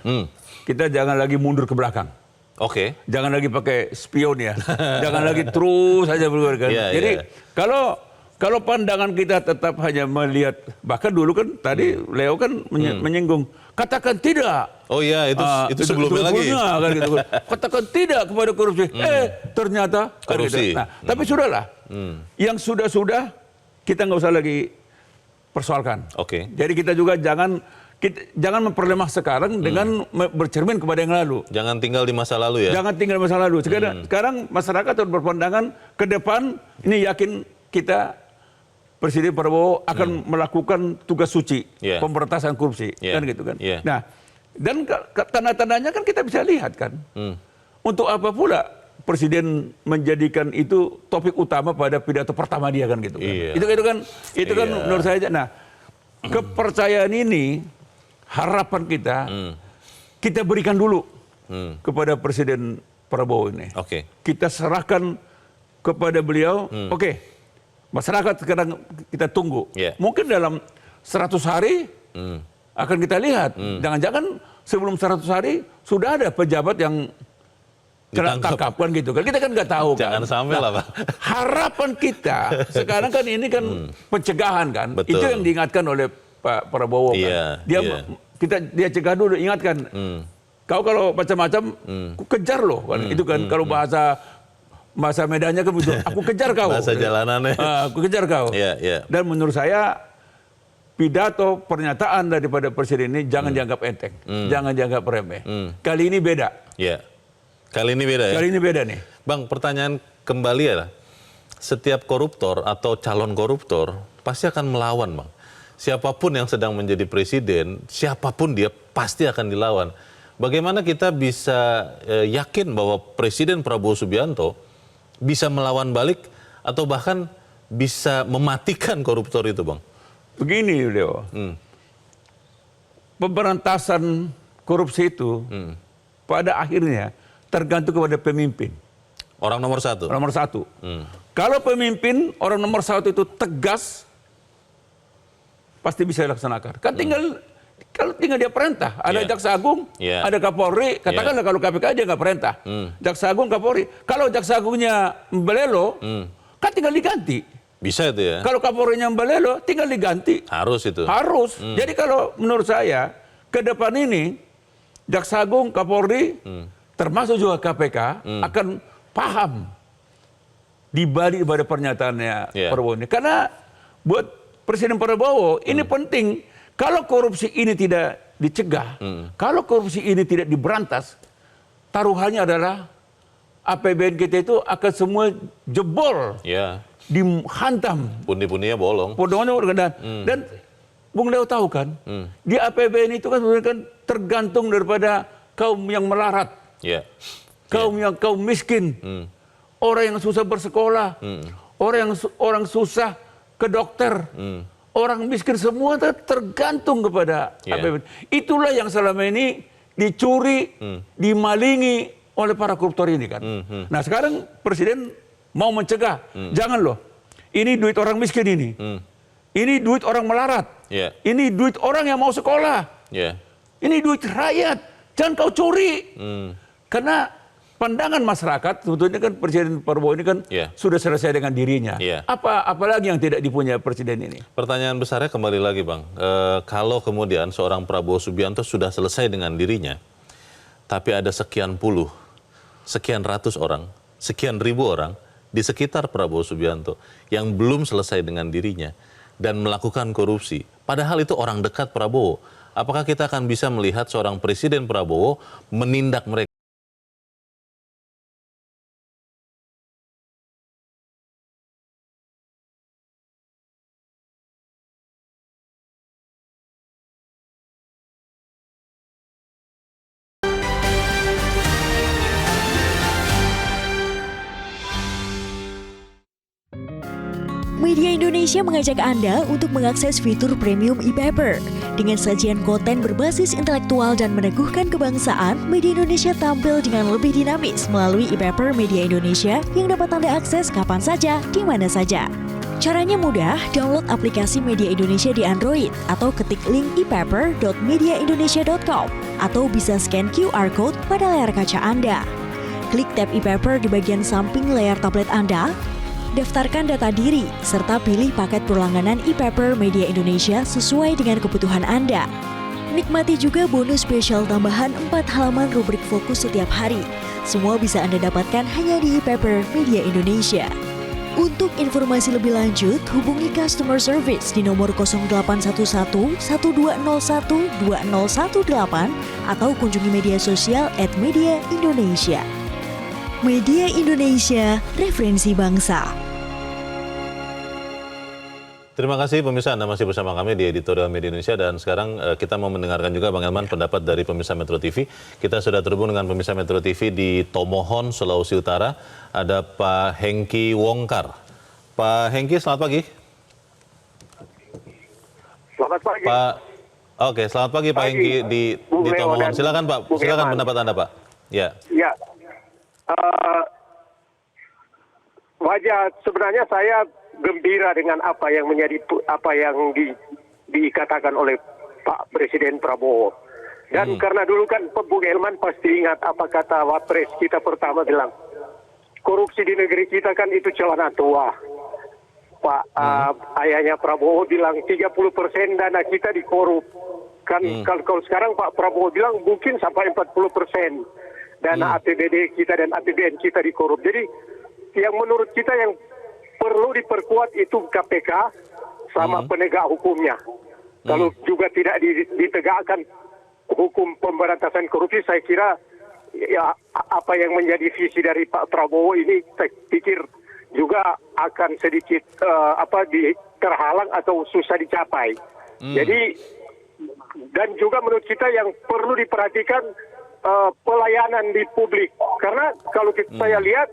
[SPEAKER 2] kita jangan lagi mundur ke belakang.
[SPEAKER 1] Oke.
[SPEAKER 2] Jangan lagi pakai spion ya. Jangan lagi terus saja bergerak. Jadi kalau pandangan kita tetap hanya melihat, bahkan dulu kan tadi Leo kan menyinggung, katakan tidak.
[SPEAKER 1] Oh iya, itu sebelumnya lagi.
[SPEAKER 2] Kan, gitu. Katakan tidak kepada korupsi. Ternyata
[SPEAKER 1] korupsi.
[SPEAKER 2] Kan, gitu. Nah, tapi sudahlah. Yang sudah-sudah kita nggak usah lagi persoalkan.
[SPEAKER 1] Oke.
[SPEAKER 2] Jadi kita juga jangan memperlemah sekarang dengan bercermin kepada yang lalu.
[SPEAKER 1] Jangan tinggal di masa lalu ya.
[SPEAKER 2] Jangan tinggal di masa lalu. Sekarang masyarakat harus berpandangan ke depan. Ini yakin kita Presiden Prabowo akan melakukan tugas suci pemberantasan korupsi, kan gitu kan. Nah, dan tanda-tandanya kan kita bisa lihat kan. Untuk apa pula Presiden menjadikan itu topik utama pada pidato pertama dia kan gitu kan. Itu kan menurut saya. Nah, kepercayaan ini harapan kita berikan dulu kepada Presiden Prabowo ini. Kita serahkan kepada beliau. Masyarakat sekarang kita tunggu. Mungkin dalam 100 hari akan kita lihat. Jangan-jangan sebelum 100 hari sudah ada pejabat yang ditangkap kan gitu kan. Kita kan nggak tahu kan.
[SPEAKER 1] Jangan sampai lah Pak.
[SPEAKER 2] Harapan kita sekarang kan ini kan pencegahan kan.
[SPEAKER 1] Betul.
[SPEAKER 2] Itu yang diingatkan oleh Pak Prabowo kan. Dia cegah dulu, ingatkan. Kau kalau macam-macam, aku kejar loh kan. Itu kan kalau bahasa Medannya kan begitu. Aku kejar kau.
[SPEAKER 1] Bahasa jalanannya.
[SPEAKER 2] Aku kejar kau. Dan menurut saya pidato pernyataan daripada Presiden ini jangan dianggap enteng, jangan dianggap remeh. Kali ini beda.
[SPEAKER 1] Kali ini beda ya?
[SPEAKER 2] Kali ini beda nih.
[SPEAKER 1] Bang, pertanyaan kembali ya. Setiap koruptor atau calon koruptor pasti akan melawan, Bang. Siapapun yang sedang menjadi presiden, siapapun dia pasti akan dilawan. Bagaimana kita bisa yakin bahwa Presiden Prabowo Subianto bisa melawan balik atau bahkan bisa mematikan koruptor itu, Bang?
[SPEAKER 2] Begini, Leo. Pemberantasan korupsi itu pada akhirnya tergantung kepada pemimpin.
[SPEAKER 1] Orang nomor satu?
[SPEAKER 2] Nomor satu. Kalau pemimpin, orang nomor satu itu tegas, pasti bisa dilaksanakan. Kan kalau tinggal dia perintah. Ada Jaksa Agung, ada Kapolri, katakanlah kalau KPK dia nggak perintah. Jaksa Agung, Kapolri. Kalau Jaksa Agungnya mbelelo, kan tinggal diganti.
[SPEAKER 1] Bisa itu ya?
[SPEAKER 2] Kalau Kapolrinya mbelelo, tinggal diganti.
[SPEAKER 1] Harus itu?
[SPEAKER 2] Harus. Jadi kalau menurut saya, ke depan ini, Jaksa Agung, Kapolri, termasuk juga KPK, akan paham dibalik pada pernyataannya Prabowo ini. Karena buat Presiden Prabowo, ini penting. Kalau korupsi ini tidak dicegah, kalau korupsi ini tidak diberantas, taruhannya adalah APBN kita itu akan semua jebol, dihantam.
[SPEAKER 1] Pundi-pundinya bolong.
[SPEAKER 2] Dan Bung Leo tahu kan, di APBN itu kan tergantung daripada kaum yang melarat, kaum miskin, orang yang susah bersekolah, orang susah ke dokter, orang miskin semua tergantung kepada APBN. Itulah yang selama ini dicuri, dimalingi oleh para koruptor ini kan. Nah sekarang Presiden mau mencegah, jangan loh, ini duit orang miskin ini, ini duit orang melarat, ini duit orang yang mau sekolah, ini duit rakyat, jangan kau curi. Karena pandangan masyarakat, sebetulnya kan Presiden Prabowo ini kan sudah selesai dengan dirinya. Apalagi yang tidak dipunyai Presiden ini?
[SPEAKER 1] Pertanyaan besarnya kembali lagi Bang, kalau kemudian seorang Prabowo Subianto sudah selesai dengan dirinya, tapi ada sekian puluh, sekian ratus orang, sekian ribu orang di sekitar Prabowo Subianto yang belum selesai dengan dirinya dan melakukan korupsi, padahal itu orang dekat Prabowo, apakah kita akan bisa melihat seorang Presiden Prabowo menindak mereka?
[SPEAKER 5] Media Indonesia mengajak Anda untuk mengakses fitur premium e-paper. Dengan sajian konten berbasis intelektual dan meneguhkan kebangsaan, Media Indonesia tampil dengan lebih dinamis melalui e-paper Media Indonesia yang dapat Anda akses kapan saja, di mana saja. Caranya mudah, download aplikasi Media Indonesia di Android atau ketik link e-paper.mediaindonesia.com atau bisa scan QR code pada layar kaca Anda. Klik tab e-paper di bagian samping layar tablet Anda, daftarkan data diri, serta pilih paket berlangganan e-paper Media Indonesia sesuai dengan kebutuhan Anda. Nikmati juga bonus spesial tambahan 4 halaman rubrik fokus setiap hari. Semua bisa Anda dapatkan hanya di e-paper Media Indonesia. Untuk informasi lebih lanjut, hubungi customer service di nomor 0811 1201 2018 atau kunjungi media sosial @Media Indonesia. Media Indonesia, referensi bangsa.
[SPEAKER 1] Terima kasih pemirsa, Anda masih bersama kami di editorial Media Indonesia dan sekarang kita mau mendengarkan juga Bang Elman pendapat dari pemirsa Metro TV. Kita sudah terhubung dengan pemirsa Metro TV di Tomohon, Sulawesi Utara. Ada Pak Hengki Wongkar. Pak Hengki, selamat pagi.
[SPEAKER 6] Selamat pagi.
[SPEAKER 1] Oke, selamat pagi Pak Hengki di Tomohon. Silakan Pak, silakan pendapat Anda Pak. Ya.
[SPEAKER 6] Sebenarnya saya gembira dengan apa yang dikatakan oleh Pak Presiden Prabowo. Dan karena dulu kan Bung Elman pasti ingat apa kata Wapres kita pertama bilang, korupsi di negeri kita kan itu celana tua. Ayahnya Prabowo bilang 30% dana kita dikorup. Kan kalau sekarang Pak Prabowo bilang mungkin sampai 40% dana APBD kita dan APBN kita dikorup. Jadi yang menurut kita yang perlu diperkuat itu KPK sama penegak hukumnya. Kalau juga tidak ditegakkan hukum pemberantasan korupsi, saya kira ya apa yang menjadi visi dari Pak Prabowo ini, saya pikir juga akan sedikit terhalang atau susah dicapai. Jadi dan juga menurut kita yang perlu diperhatikan pelayanan di publik, karena kalau saya lihat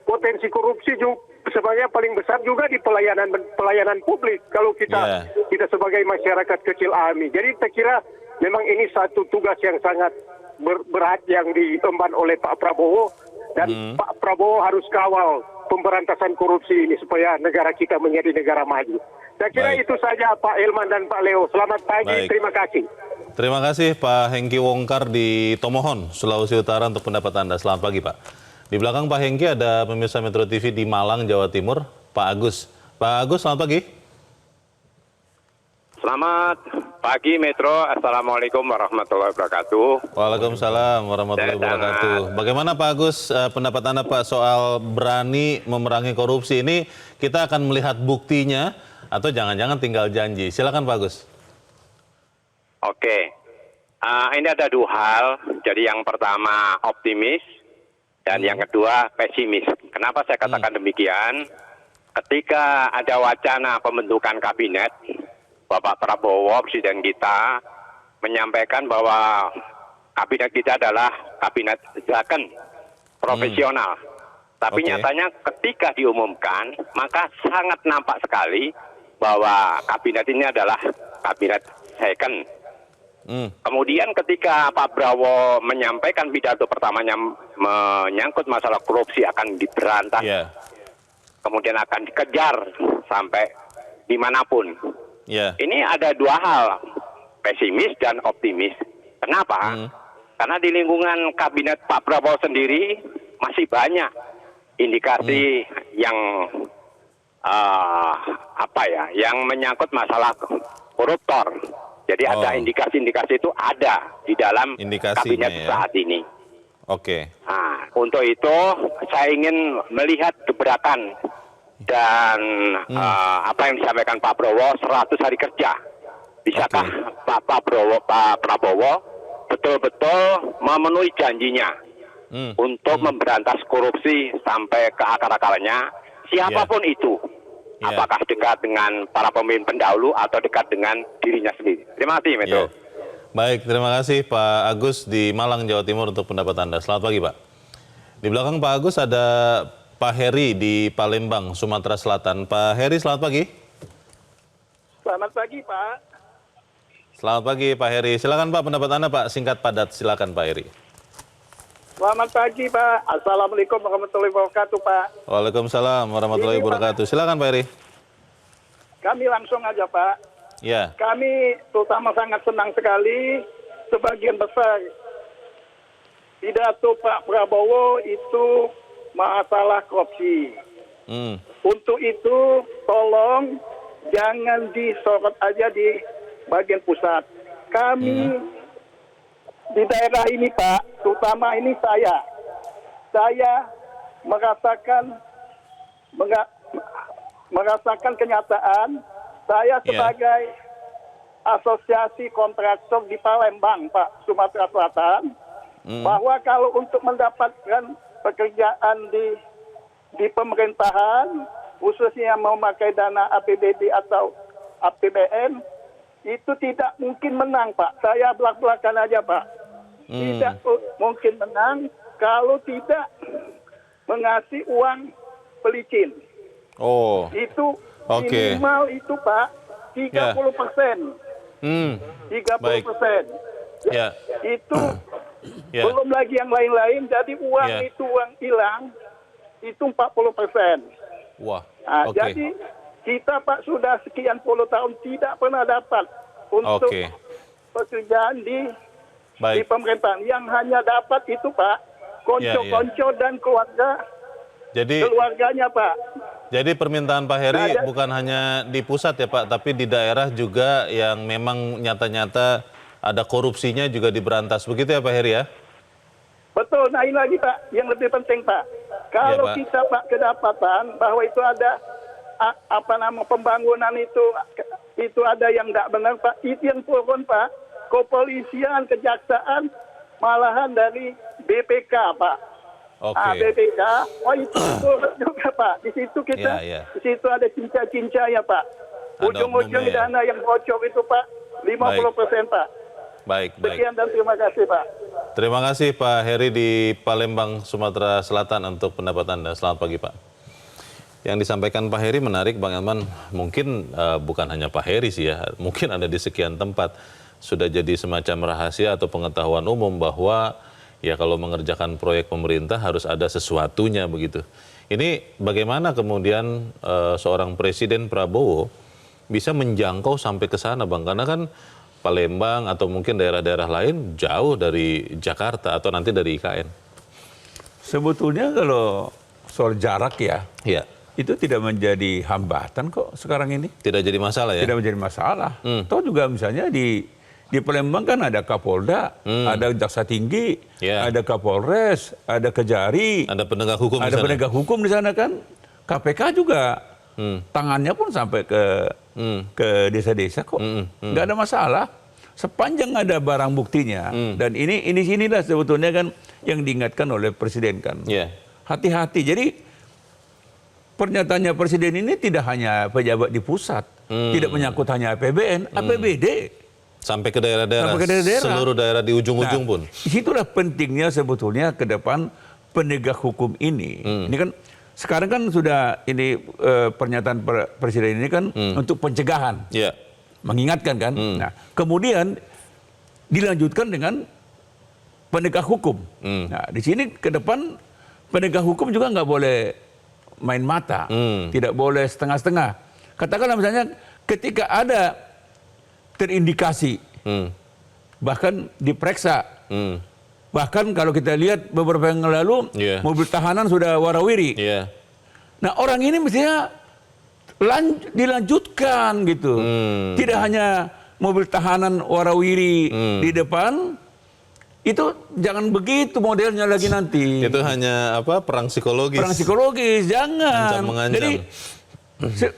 [SPEAKER 6] potensi korupsi juga sebenarnya paling besar juga di pelayanan publik kalau kita sebagai masyarakat kecil AMI. Jadi saya kira memang ini satu tugas yang sangat berat yang diemban oleh Pak Prabowo, dan Pak Prabowo harus kawal pemberantasan korupsi ini supaya negara kita menjadi negara maju. Saya kira itu saja Pak Elman dan Pak Leo. Selamat pagi, terima kasih.
[SPEAKER 1] Terima kasih Pak Hengki Wongkar di Tomohon, Sulawesi Utara untuk pendapat Anda. Selamat pagi Pak. Di belakang Pak Hengki ada pemirsa Metro TV di Malang, Jawa Timur, Pak Agus. Pak Agus, selamat pagi.
[SPEAKER 7] Selamat pagi Metro, Assalamualaikum warahmatullahi wabarakatuh.
[SPEAKER 1] Waalaikumsalam warahmatullahi wabarakatuh. Bagaimana Pak Agus pendapat Anda Pak soal berani memerangi korupsi ini? Kita akan melihat buktinya atau jangan-jangan tinggal janji. Silakan Pak Agus.
[SPEAKER 7] Oke, ini ada dua hal. Jadi yang pertama optimis dan yang kedua pesimis. Kenapa saya katakan demikian? Ketika ada wacana pembentukan kabinet, Bapak Prabowo, Presiden kita, menyampaikan bahwa kabinet kita adalah kabinet zakon, profesional. Tapi nyatanya ketika diumumkan, maka sangat nampak sekali bahwa kabinet ini adalah kabinet second. Kemudian ketika Pak Prabowo menyampaikan pidato pertamanya menyangkut masalah korupsi akan diberantas, kemudian akan dikejar sampai dimanapun. Ini ada dua hal, pesimis dan optimis. Kenapa? Karena di lingkungan kabinet Pak Prabowo sendiri masih banyak indikasi yang yang menyangkut masalah koruptor. Jadi ada indikasi-indikasi itu ada di dalam kabinet saat ini. Nah, untuk itu saya ingin melihat gebrakan dan apa yang disampaikan Pak Prabowo 100 hari kerja. Bisakah Pak Prabowo betul-betul memenuhi janjinya untuk memberantas korupsi sampai ke akar-akarnya, siapapun itu. Apakah dekat dengan para pemimpin pendahulu atau dekat dengan dirinya sendiri. Terima kasih, Metro.
[SPEAKER 1] Baik, terima kasih Pak Agus di Malang, Jawa Timur untuk pendapat Anda. Selamat pagi, Pak. Di belakang Pak Agus ada Pak Heri di Palembang, Sumatera Selatan. Pak Heri, selamat pagi.
[SPEAKER 8] Selamat pagi, Pak.
[SPEAKER 1] Selamat pagi, Pak Heri. Silakan Pak, pendapat Anda, Pak. Singkat, padat. Silakan, Pak Heri.
[SPEAKER 8] Selamat pagi, Pak. Assalamualaikum warahmatullahi wabarakatuh, Pak.
[SPEAKER 1] Waalaikumsalam warahmatullahi wabarakatuh. Silakan, Pak Heri.
[SPEAKER 8] Kami langsung aja, Pak.
[SPEAKER 1] Ya.
[SPEAKER 8] Kami terutama sangat senang sekali sebagian besar pidato Pak Prabowo itu masalah korupsi. Untuk itu, tolong jangan disorot aja di bagian pusat. Kami di daerah ini, Pak, terutama ini saya merasakan kenyataan. Saya sebagai asosiasi kontraktor di Palembang, Pak, Sumatera Selatan, bahwa kalau untuk mendapatkan pekerjaan di pemerintahan, khususnya memakai dana APBD atau APBN, itu tidak mungkin menang, Pak. Saya belak-belakan aja, Pak. Tidak mungkin menang kalau tidak mengasih uang pelicin. Itu minimal itu, Pak, 30%. 30%. Itu belum lagi yang lain-lain. Jadi uang itu uang hilang itu 40%. Jadi kita, Pak, sudah sekian puluh tahun tidak pernah dapat untuk pekerjaan di pemerintahan. Yang hanya dapat itu, Pak, konco-konco dan keluarganya, Pak.
[SPEAKER 1] Jadi permintaan Pak Heri bukan hanya di pusat ya, Pak, tapi di daerah juga yang memang nyata-nyata ada korupsinya juga diberantas. Begitu ya, Pak Heri ya?
[SPEAKER 8] Betul. Nah, ini lagi, Pak, yang lebih penting, Pak. Kalau kita, Pak, kedapatan bahwa itu ada pembangunan itu ada yang tidak benar, Pak. Itu yang turun, Pak. Kepolisian, kejaksaan, malahan dari BPK, Pak. BPK, itu turun juga, Pak. Di situ kita, di situ ada cinca-cinca ya, Pak. Ujung-ujung dana yang bocor itu, Pak, 50%, Pak.
[SPEAKER 1] Baik.
[SPEAKER 8] Sekian dan terima kasih, Pak.
[SPEAKER 1] Terima kasih Pak Heri di Palembang, Sumatera Selatan untuk pendapat Anda. Selamat pagi, Pak. Yang disampaikan Pak Heri menarik, Bang Elman. Mungkin bukan hanya Pak Heri sih ya, mungkin ada di sekian tempat. Sudah jadi semacam rahasia atau pengetahuan umum bahwa ya kalau mengerjakan proyek pemerintah harus ada sesuatunya begitu. Ini bagaimana kemudian seorang Presiden Prabowo bisa menjangkau sampai ke sana, Bang? Karena kan Palembang atau mungkin daerah-daerah lain jauh dari Jakarta atau nanti dari IKN.
[SPEAKER 2] Sebetulnya kalau soal jarak ya, itu tidak menjadi hambatan kok sekarang ini.
[SPEAKER 1] Tidak jadi masalah ya?
[SPEAKER 2] Tidak menjadi masalah. Toh juga misalnya di Palembang kan ada Kapolda, ada Jaksa Tinggi, ada Kapolres, ada Kejari,
[SPEAKER 1] ada penegak hukum
[SPEAKER 2] ada penegak hukum di sana kan. KPK juga tangannya pun sampai ke desa-desa kok. Nggak ada masalah. Sepanjang ada barang buktinya. Dan inilah sebetulnya kan yang diingatkan oleh Presiden kan. Hati-hati. Jadi pernyataannya Presiden ini tidak hanya pejabat di pusat. Tidak menyangkut hanya APBN, APBD.
[SPEAKER 1] Sampai ke daerah-daerah, seluruh daerah di ujung-ujung pun.
[SPEAKER 2] Disitulah pentingnya sebetulnya ke depan penegak hukum ini. Ini kan sekarang kan sudah ini pernyataan presiden ini kan untuk pencegahan, mengingatkan kan. Nah, kemudian dilanjutkan dengan penegak hukum. Nah, di sini ke depan penegak hukum juga nggak boleh main mata, tidak boleh setengah-setengah. Katakanlah misalnya ketika ada terindikasi, bahkan diperiksa. Bahkan kalau kita lihat beberapa yang lalu, mobil tahanan sudah warawiri. Nah, orang ini mestinya dilanjutkan gitu. Tidak hanya mobil tahanan warawiri di depan, itu jangan begitu modelnya lagi nanti.
[SPEAKER 1] Itu hanya perang psikologis.
[SPEAKER 2] Perang psikologis, jangan.
[SPEAKER 1] Ancam-mengancam.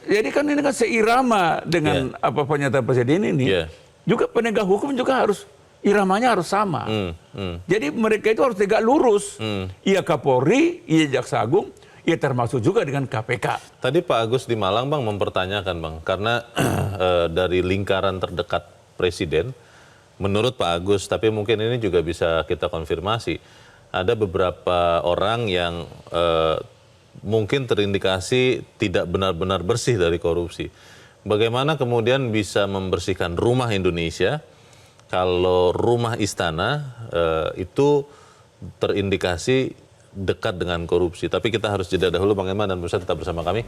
[SPEAKER 2] Jadi kan ini kan seirama dengan pernyataan presiden ini. Juga penegak hukum juga harus iramanya harus sama. Jadi mereka itu harus tegak lurus. Ia Kapolri, ia Jaksa Agung, ia termasuk juga dengan KPK.
[SPEAKER 1] Tadi Pak Agus di Malang, Bang, mempertanyakan, Bang, karena dari lingkaran terdekat Presiden, menurut Pak Agus, tapi mungkin ini juga bisa kita konfirmasi, ada beberapa orang yang mungkin terindikasi tidak benar-benar bersih dari korupsi. Bagaimana kemudian bisa membersihkan rumah Indonesia kalau rumah istana itu terindikasi dekat dengan korupsi? Tapi kita harus jeda dahulu, Bang Eman dan pemirsa tetap bersama kami.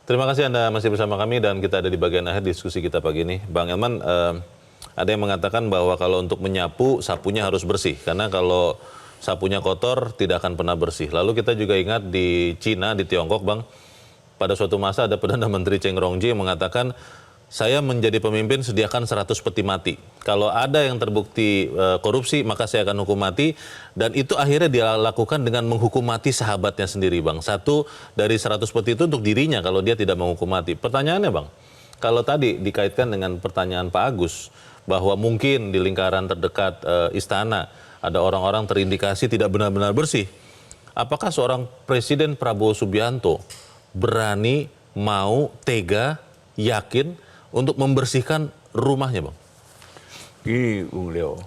[SPEAKER 1] Terima kasih Anda masih bersama kami dan kita ada di bagian akhir diskusi kita pagi ini. Bang Elman, ada yang mengatakan bahwa kalau untuk menyapu, sapunya harus bersih. Karena kalau sapunya kotor, tidak akan pernah bersih. Lalu kita juga ingat di Cina, di Tiongkok, Bang, pada suatu masa ada Perdana Menteri Cheng Rongji yang mengatakan, saya menjadi pemimpin sediakan 100 peti mati. Kalau ada yang terbukti korupsi, maka saya akan hukum mati. Dan itu akhirnya dia lakukan dengan menghukum mati sahabatnya sendiri, Bang. Satu dari 100 peti itu untuk dirinya kalau dia tidak menghukum mati. Pertanyaannya, Bang, kalau tadi dikaitkan dengan pertanyaan Pak Agus, bahwa mungkin di lingkaran terdekat istana ada orang-orang terindikasi tidak benar-benar bersih. Apakah seorang Presiden Prabowo Subianto berani, mau, tega, yakin untuk membersihkan rumahnya, Bang?
[SPEAKER 2] Gini, Bung Leo,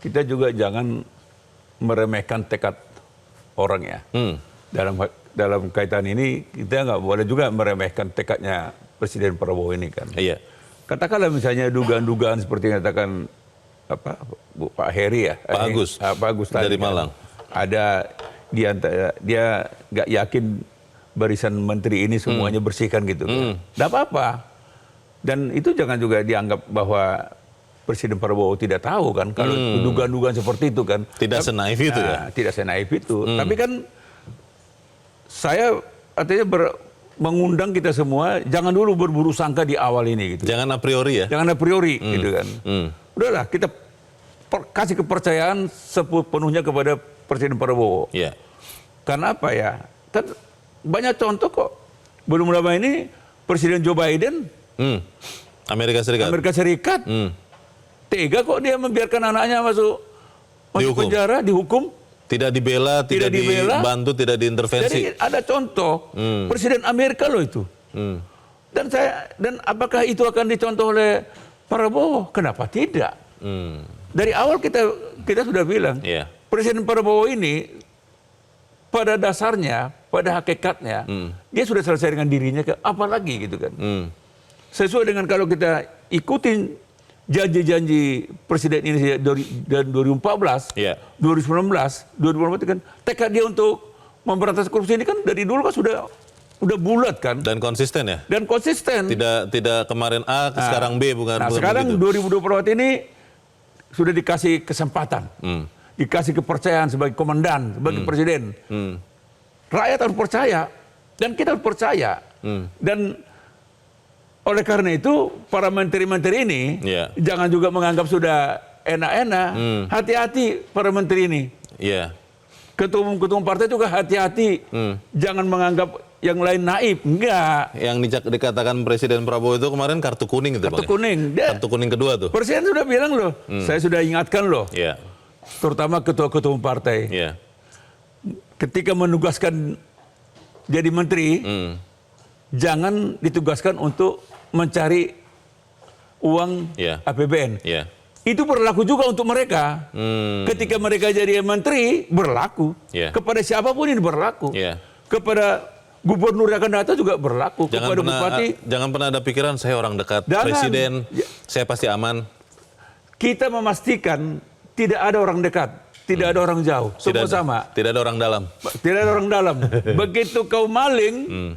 [SPEAKER 2] kita juga jangan meremehkan tekad orang ya. Dalam kaitan ini kita nggak boleh juga meremehkan tekadnya Presiden Prabowo ini kan.
[SPEAKER 1] Iya.
[SPEAKER 2] Katakanlah misalnya dugaan-dugaan seperti yang katakan Pak Heri ya,
[SPEAKER 1] Pak Agus,
[SPEAKER 2] Pak Agus tadi
[SPEAKER 1] dari Malang.
[SPEAKER 2] Ada dia nggak yakin barisan menteri ini semuanya bersihkan gitu. Nggak apa-apa. Dan itu jangan juga dianggap bahwa Presiden Prabowo tidak tahu kan kalau dugaan-dugaan seperti itu kan.
[SPEAKER 1] Tidak senaif itu ya?
[SPEAKER 2] Tidak senaif itu. Tapi kan saya artinya mengundang kita semua jangan dulu berburu sangka di awal ini gitu.
[SPEAKER 1] Jangan a priori ya?
[SPEAKER 2] Jangan a priori gitu kan. Udahlah kita kasih kepercayaan sepenuhnya kepada Presiden Prabowo.
[SPEAKER 1] Iya.
[SPEAKER 2] Karena apa ya? Kan banyak contoh kok. Belum lama ini Presiden Joe Biden
[SPEAKER 1] Amerika Serikat.
[SPEAKER 2] Tega kok dia membiarkan anaknya masuk penjara, dihukum.
[SPEAKER 1] Tidak dibela, tidak dibantu, tidak diintervensi.
[SPEAKER 2] Jadi ada contoh Presiden Amerika loh itu. Dan apakah itu akan dicontoh oleh Prabowo? Kenapa tidak? Dari awal kita sudah bilang, Presiden Prabowo ini pada dasarnya, pada hakikatnya, dia sudah selesai dengan dirinya, apalagi gitu kan. Sesuai dengan kalau kita ikutin janji-janji Presiden ini dari 2014, 2019 kan tekad dia untuk memberantas korupsi ini kan dari dulu kan sudah bulat kan. Dan
[SPEAKER 1] konsisten ya?
[SPEAKER 2] Dan konsisten.
[SPEAKER 1] Tidak kemarin A, sekarang B, bukan.
[SPEAKER 2] Nah sekarang 2024 ini sudah dikasih kesempatan, dikasih kepercayaan sebagai komandan, sebagai presiden. Rakyat harus percaya dan kita harus percaya. Dan oleh karena itu, para menteri-menteri ini jangan juga menganggap sudah enak-enak. Hati-hati para menteri ini. Ketua umum partai juga hati-hati. Jangan menganggap yang lain naib. Enggak.
[SPEAKER 1] Yang dikatakan Presiden Prabowo itu kemarin kartu kuning itu,
[SPEAKER 2] Kartu
[SPEAKER 1] Bang.
[SPEAKER 2] kuning.
[SPEAKER 1] Kartu kuning kedua tuh.
[SPEAKER 2] Presiden sudah bilang loh, saya sudah ingatkan loh,
[SPEAKER 1] Iya.
[SPEAKER 2] terutama ketua-ketua umum partai.
[SPEAKER 1] Iya.
[SPEAKER 2] Ketika menugaskan jadi menteri, jangan ditugaskan untuk mencari uang
[SPEAKER 1] Iya.
[SPEAKER 2] APBN.
[SPEAKER 1] Iya.
[SPEAKER 2] Itu berlaku juga untuk mereka. Ketika mereka jadi menteri, berlaku.
[SPEAKER 1] Iya.
[SPEAKER 2] Kepada siapapun ini berlaku.
[SPEAKER 1] Iya.
[SPEAKER 2] Kepada gubernur yang akan datang juga berlaku. Kepada bupati.
[SPEAKER 1] Jangan pernah ada pikiran saya orang dekat
[SPEAKER 2] Jangan.
[SPEAKER 1] Presiden, saya pasti aman.
[SPEAKER 2] Kita memastikan tidak ada orang dekat, tidak ada orang jauh, semua sama.
[SPEAKER 1] Tidak ada orang dalam.
[SPEAKER 2] Tidak ada orang dalam. Begitu kau maling,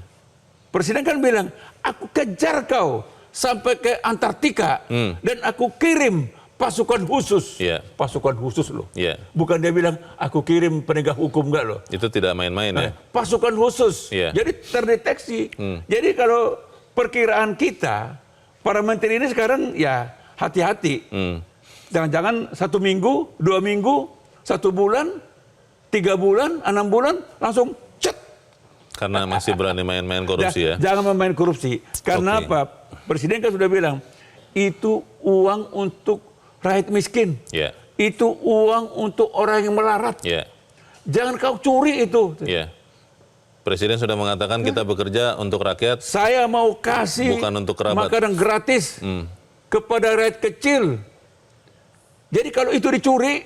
[SPEAKER 2] Presiden kan bilang, aku kejar kau sampai ke Antartika dan aku kirim pasukan khusus.
[SPEAKER 1] Iya.
[SPEAKER 2] Pasukan khusus loh.
[SPEAKER 1] Iya.
[SPEAKER 2] Bukan dia bilang, aku kirim penegak hukum enggak loh.
[SPEAKER 1] Itu tidak main-main ya.
[SPEAKER 2] Pasukan khusus.
[SPEAKER 1] Iya.
[SPEAKER 2] Jadi terdeteksi. Jadi kalau perkiraan kita, para menteri ini sekarang ya hati-hati. Jangan-jangan 1 minggu, 2 minggu, 1 bulan, 3 bulan, 6 bulan, langsung cet.
[SPEAKER 1] Karena masih berani main-main korupsi ya.
[SPEAKER 2] Jangan main korupsi. Karena
[SPEAKER 1] Oke.
[SPEAKER 2] apa? Presiden kan sudah bilang, itu uang untuk rakyat miskin.
[SPEAKER 1] Iya.
[SPEAKER 2] Itu uang untuk orang yang melarat.
[SPEAKER 1] Iya.
[SPEAKER 2] Jangan kau curi itu.
[SPEAKER 1] Iya. Presiden sudah mengatakan kita bekerja untuk rakyat.
[SPEAKER 2] Saya mau kasih
[SPEAKER 1] Bukan untuk kerabat.
[SPEAKER 2] makanan gratis kepada rakyat kecil. Jadi kalau itu dicuri,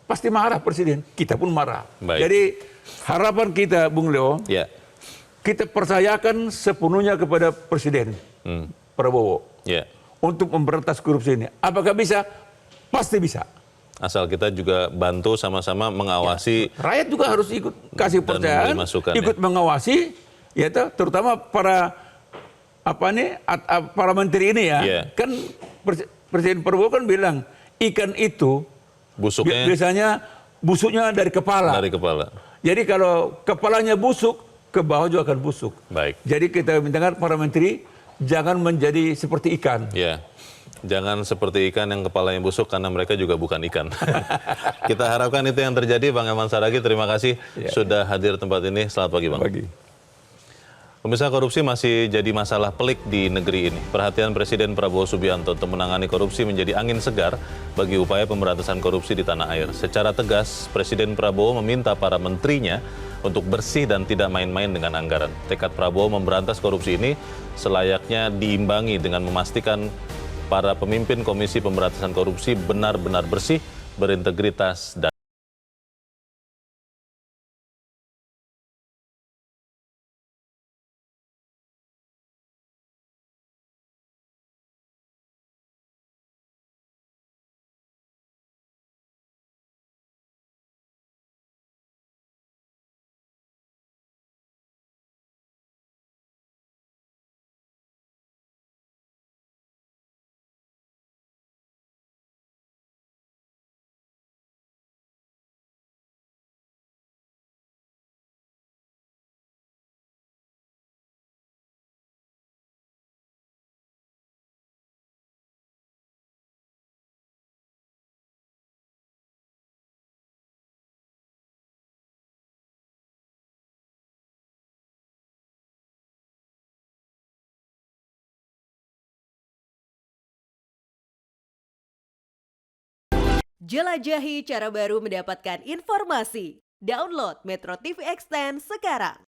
[SPEAKER 2] pasti marah Presiden. Kita pun marah.
[SPEAKER 1] Baik.
[SPEAKER 2] Jadi harapan kita, Bung Leo,
[SPEAKER 1] Ya.
[SPEAKER 2] kita percayakan sepenuhnya kepada Presiden Prabowo
[SPEAKER 1] Ya.
[SPEAKER 2] untuk memberantas korupsi ini. Apakah bisa? Pasti bisa.
[SPEAKER 1] Asal kita juga bantu sama-sama mengawasi.
[SPEAKER 2] Rakyat juga harus ikut kasih
[SPEAKER 1] Dan
[SPEAKER 2] percayaan,
[SPEAKER 1] memberi masukan,
[SPEAKER 2] ikut mengawasi, ya toh, terutama para para menteri ini ya.
[SPEAKER 1] Iya.
[SPEAKER 2] Kan Presiden Prabowo kan bilang ikan itu
[SPEAKER 1] Busuknya
[SPEAKER 2] biasanya busuknya dari kepala.
[SPEAKER 1] dari kepala.
[SPEAKER 2] Jadi kalau kepalanya busuk, ke bawah juga akan busuk.
[SPEAKER 1] Baik.
[SPEAKER 2] Jadi kita mintakan para menteri jangan menjadi seperti ikan.
[SPEAKER 1] Ya. Jangan seperti ikan yang kepalanya busuk karena mereka juga bukan ikan. Kita harapkan itu yang terjadi. Bang Eman Saragih, terima kasih sudah hadir tempat ini. Selamat pagi, Bang.
[SPEAKER 2] Pagi.
[SPEAKER 1] Pemirsa, korupsi masih jadi masalah pelik di negeri ini. Perhatian Presiden Prabowo Subianto untuk menangani korupsi menjadi angin segar bagi upaya pemberantasan korupsi di tanah air. Secara tegas, Presiden Prabowo meminta para menterinya untuk bersih dan tidak main-main dengan anggaran. Tekad Prabowo memberantas korupsi ini selayaknya diimbangi dengan memastikan para pemimpin Komisi Pemberantasan Korupsi benar-benar bersih, berintegritas, dan
[SPEAKER 9] Jelajahi cara baru mendapatkan informasi. Download Metro TV Extend sekarang.